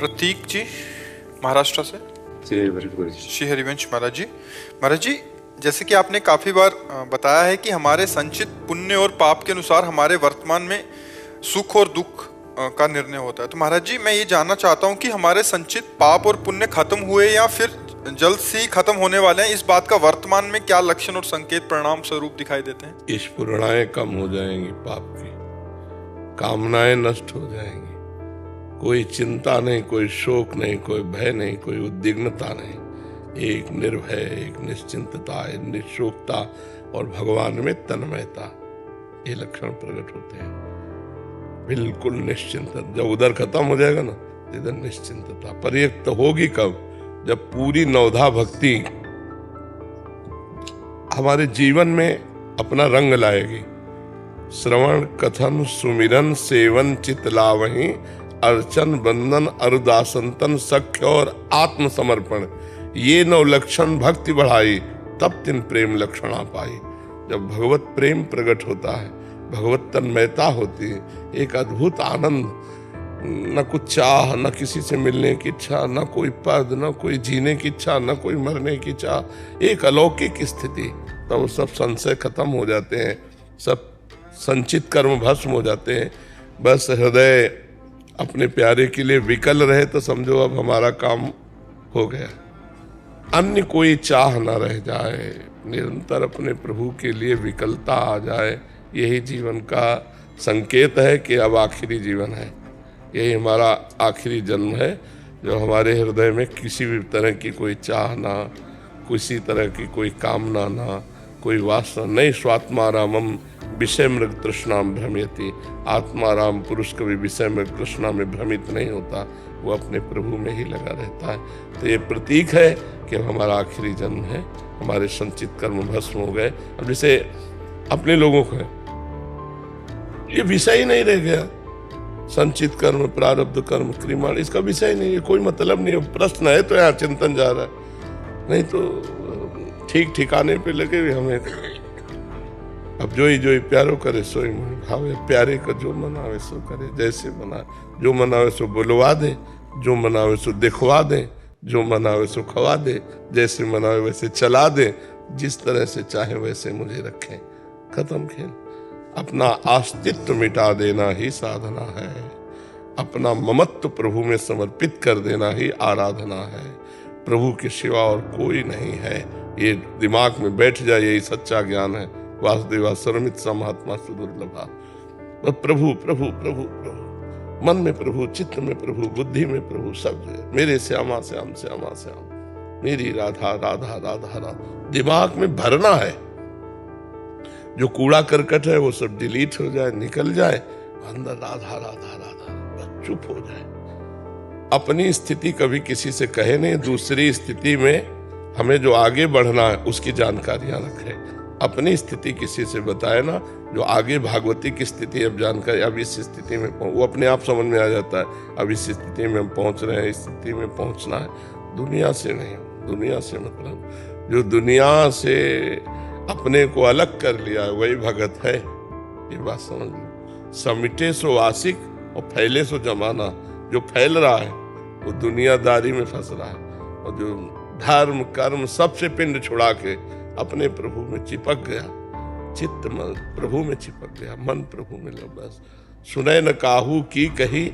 प्रतीक जी महाराष्ट्र से। श्री हरिवंश महाराज जी। महाराज जी, जैसे कि आपने काफी बार बताया है कि हमारे संचित पुण्य और पाप के अनुसार हमारे वर्तमान में सुख और दुख का निर्णय होता है। तो महाराज जी, मैं ये जानना चाहता हूँ कि हमारे संचित पाप और पुण्य खत्म हुए या फिर जल्द से ही खत्म होने वाले हैं, इस बात का वर्तमान में क्या लक्षण और संकेत परिणाम स्वरूप दिखाई देते हैं? स्फुरणाएं कम हो जाएंगी, पाप की कामनाएं नष्ट हो जाएंगी, कोई चिंता नहीं, कोई शोक नहीं, कोई भय नहीं, कोई उद्विग्नता नहीं, एक निर्भय, एक निश्चिंतता, एक निशोकता और भगवान में तन्मयता, ये लक्षण प्रकट होते हैं। बिल्कुल निश्चिंत, जब उधर खत्म हो जाएगा ना, इधर निश्चिंतता। पर ये तो होगी कब? जब पूरी नवधा भक्ति हमारे जीवन में अपना रंग लाएगी। श्रवण कथन सुमिरन सेवन चित लावहीं, अर्चन बंदन अरुदासंतन सख्य और आत्मसमर्पण, ये 9 लक्षण भक्ति बढ़ाई, तब तिन प्रेम लक्षण आ पाई। जब भगवत प्रेम प्रकट होता है, भगवत तन्मयता होती है, एक अद्भुत आनंद, न कुछ चाह, न किसी से मिलने की इच्छा, न कोई पद, न कोई जीने की इच्छा, न कोई मरने की चाह, एक अलौकिक स्थिति। तब सब संशय खत्म हो जाते हैं, सब संचित कर्म भस्म हो जाते हैं। बस हृदय अपने प्यारे के लिए विकल रहे तो समझो अब हमारा काम हो गया। अन्य कोई चाह न रह जाए, निरंतर अपने प्रभु के लिए विकलता आ जाए, यही जीवन का संकेत है कि अब आखिरी जीवन है, यही हमारा आखिरी जन्म है, जो हमारे हृदय में किसी भी तरह की कोई चाह ना, किसी तरह की कोई कामना ना, कोई वासना नहीं। स्वात्मारामम विषय मृग तृष्णा भ्रमयति, आत्माराम पुरुष कभी विषय मृग तृष्णा में भ्रमित नहीं होता, वो अपने प्रभु में ही लगा रहता है। तो ये प्रतीक है कि हमारा आखिरी जन्म है, हमारे संचित कर्म भस्म हो गए। अब जैसे अपने लोगों को ये विषय ही नहीं रह गया, संचित कर्म, प्रारब्ध कर्म, क्रियाण, इसका विषय नहीं है, कोई मतलब नहीं है। प्रश्न है तो यहाँ चिंतन जा रहा है, नहीं तो ठीक ठिकाने पे लगे हुए हमें। अब जो ही प्यारो करे सोई मन भावे, प्यारे का जो मनावे सो करे, जैसे मना, जो मनावे सो बुलवा दे, जो मनावे सो दिखवा दे, जो मनावे सो खवा दे, जैसे मनावे वैसे चला दे, जिस तरह से चाहे वैसे मुझे रखें। खत्म खेल। अपना अस्तित्व मिटा देना ही साधना है, अपना ममत्व प्रभु में समर्पित कर देना ही आराधना है। प्रभु के सिवा और कोई नहीं है, ये दिमाग में बैठ जाए, यही सच्चा ज्ञान है। वासुदेवा सर्वमित समात्मा सुदुर्लभा। प्रभु प्रभु प्रभु प्रभु, मन में प्रभु, चित्त में प्रभु, बुद्धि में प्रभु, सब जगह मेरे श्यामा श्याम श्यामा श्याम, मेरी राधा राधा राधा राधा, दिमाग में भरना है। जो कूड़ा करकट है वो सब डिलीट हो जाए, निकल जाए, अंदर राधा राधा राधा, बस चुप हो जाए। अपनी स्थिति कभी किसी से कहे नहीं, दूसरी स्थिति में हमें जो आगे बढ़ना है उसकी जानकारियां रखे। अपनी स्थिति किसी से बताए ना, जो आगे भागवती की स्थिति, अब जानकारी, अब इस स्थिति में वो अपने आप समझ में आ जाता है, अब इस स्थिति में हम पहुंच रहे हैं, इस स्थिति में पहुंचना है। दुनिया से नहीं, दुनिया से मतलब जो दुनिया से अपने को अलग कर लिया है वही भगत है, ये बात समझ लो। समिटे सो आशिक और फैले सो जमाना। जो फैल रहा है वो दुनियादारी में फंस रहा है, और जो धर्म कर्म सबसे पिंड छुड़ा के अपने प्रभु में चिपक गया, चित्त मन प्रभु में चिपक गया, मन प्रभु में लग। बस सुने न काहू की कही,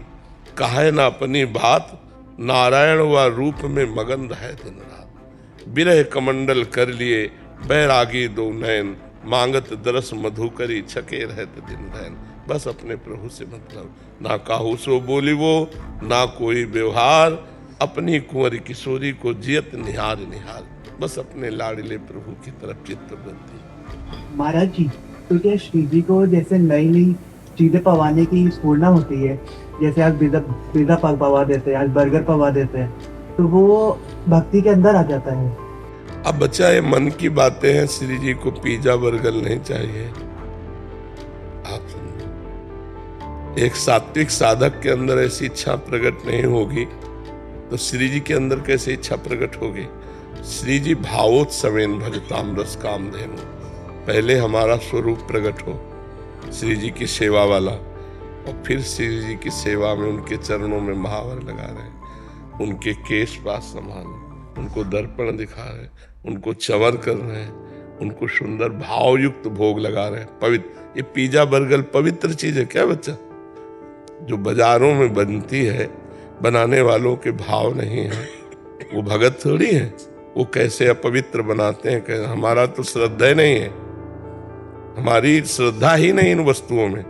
कहे न अपनी बात, नारायण व रूप में मगन रहे दिन रात। बिरह कमंडल कर लिए बैरागी 2 नयन, मांगत दरस मधुकरी, छके रहते दिन रैन। बस अपने प्रभु से मतलब, ना काहू सो बोली वो, ना कोई व्यवहार, अपनी कुंवरी किशोरी को जियत निहार निहार। बस अपने लाडले प्रभु की तरफ चित्त बनती। महाराज जी, तो क्या श्री जी को जैसे नई नई चीजें पवाने की स्फूर्णा होती है, जैसे आज पिज्जा पवा देते हैं, आज बर्गर पवा देते हैं, तो वो भक्ति के अंदर आ जाता है? अब बच्चा, ये मन की बातें हैं, श्री जी को पिज्जा बर्गर नहीं चाहिए। आप समझो, एक सात्विक साधक के अंदर ऐसी इच्छा प्रकट नहीं होगी तो श्री जी के अंदर कैसे इच्छा प्रकट होगी? श्री जी भावोत्सवेन भजताम रस काम धेनु, पहले हमारा स्वरूप प्रकट हो, श्री जी की सेवा वाला, और फिर श्री जी की सेवा में उनके चरणों में महावर लगा रहे हैं। उनके केश पास संभाले, उनको दर्पण दिखा रहे, उनको चंवर कर रहे हैं, उनको सुंदर भावयुक्त भोग लगा रहे हैं। पवित्र, ये पिज्जा बर्गर पवित्र चीज है क्या बच्चा? जो बाजारों में बनती है, बनाने वालों के भाव नहीं है, वो भगत थोड़ी है। वो कैसे अपवित्र बनाते हैं, कैसे? हमारा तो श्रद्धा ही नहीं है, हमारी श्रद्धा ही नहीं इन वस्तुओं में।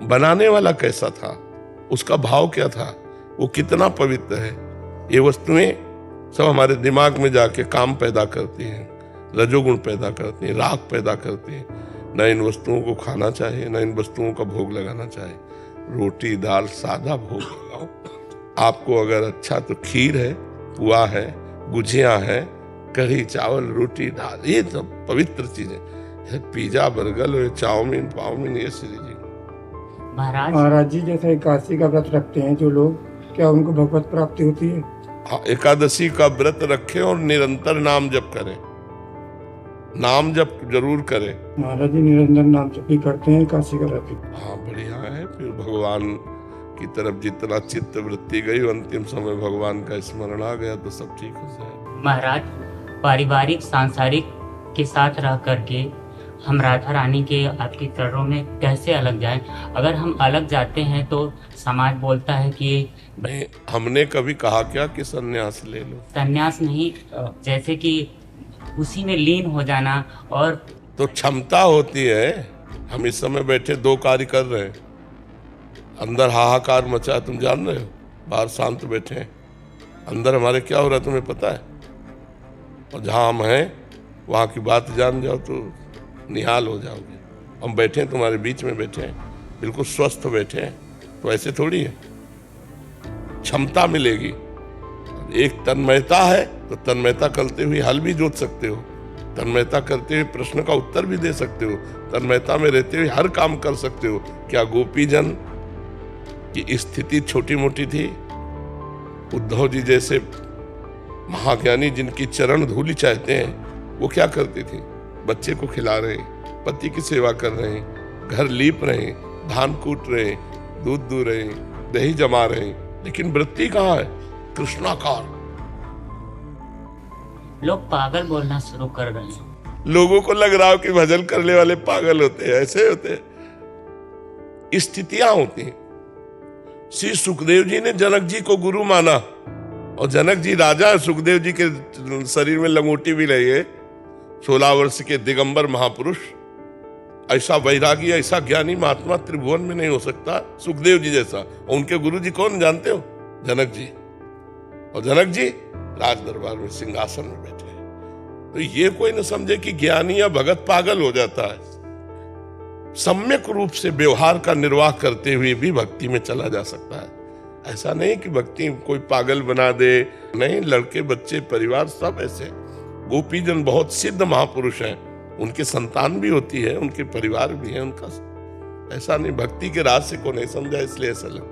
बनाने वाला कैसा था, उसका भाव क्या था, वो कितना पवित्र है। ये वस्तुएं सब हमारे दिमाग में जाके काम पैदा करती हैं, रजोगुण पैदा करती हैं, राग पैदा करती हैं। न इन वस्तुओं को खाना चाहिए, न इन वस्तुओं का भोग लगाना चाहिए। रोटी दाल सादा भोग लगाओ। आपको अगर अच्छा तो खीर है, पुआ है, गुजिया है, कढ़ी चावल रोटी दाल, ये सब पवित्र चीजें। पिज्जा बर्गर चाउमीन पाउमीन ये श्री जी। महाराज जी जैसे एकादशी का व्रत रखते हैं जो लोग, क्या उनको भगवत प्राप्ति होती है? हाँ, एकादशी का व्रत रखें और निरंतर नाम जप करें, नाम जप जरूर करें। महाराज जी निरंतर नाम जप भी करते हैं एकादशी का व्रत? हाँ बढ़िया है। फिर भगवान की तरफ जितना चित्त वृत्ति गई, अंतिम समय भगवान का स्मरण आ गया तो सब ठीक हो जाए। महाराज, पारिवारिक सांसारिक के साथ रह करके हम राधा रानी के आपके चरणों में कैसे अलग जाएं? अगर हम अलग जाते हैं तो समाज बोलता है कि नहीं, हमने कभी कहा क्या कि संन्यास ले लो? संन्यास नहीं, जैसे कि उसी में लीन हो जाना। और तो क्षमता होती है। हम इस समय बैठे दो कार्य कर रहे हैं, अंदर हाहाकार मचा, तुम जान रहे हो, बाहर शांत बैठे हैं, अंदर हमारे क्या हो रहा है तुम्हें पता है? और जहाँ हम हैं वहाँ की बात जान जाओ तो निहाल हो जाओगे। हम बैठे हैं, तुम्हारे बीच में बैठे हैं, बिल्कुल स्वस्थ बैठे हैं, तो ऐसे थोड़ी है। क्षमता मिलेगी। एक तन्मयता है तो तन्मयता करते हुए हल भी जोत सकते हो, तन्मयता करते हुए प्रश्न का उत्तर भी दे सकते हो, तन्मयता में रहते हुए हर काम कर सकते हो। क्या गोपीजन की स्थिति छोटी मोटी थी? उद्धव जी जैसे महाज्ञानी जिनकी चरण धूलि चाहते हैं, वो क्या करती थी? बच्चे को खिला रहे हैं, पति की सेवा कर रहे हैं, घर लीप रहे हैं, धान कूट रहे हैं, दूध दूह रहे हैं, दही जमा रहे हैं, लेकिन वृत्ति कहाँ है? कृष्णाकार। लोग पागल बोलना शुरू कर रहे हैं। लोगों को लग रहा हो कि भजन करने वाले पागल होते हैं, ऐसे होते हैं। स्थितियां होती हैं। श्री सुखदेव जी ने जनक जी को गुरु माना, और जनक जी राजा, सुखदेव जी के शरीर में लंगोटी भी रही है। 16 वर्ष के दिगंबर महापुरुष, ऐसा वैरागी, ऐसा ज्ञानी महात्मा त्रिभुवन में नहीं हो सकता सुखदेव जी जैसा। और उनके गुरु जी कौन जानते हो? जनक जी। और जनक जी राज दरबार में सिंहासन में बैठे हैं। तो ये कोई न समझे कि ज्ञानी या भगत पागल हो जाता है। सम्यक रूप से व्यवहार का निर्वाह करते हुए भी भक्ति में चला जा सकता है। ऐसा नहीं कि भक्ति कोई पागल बना दे, नहीं। लड़के बच्चे परिवार सब ऐसे। गोपीजन बहुत सिद्ध महापुरुष हैं, उनकी संतान भी होती है, उनके परिवार भी है उनका। ऐसा नहीं, भक्ति के राज से को नहीं समझा, इसलिए ऐसा लगता है।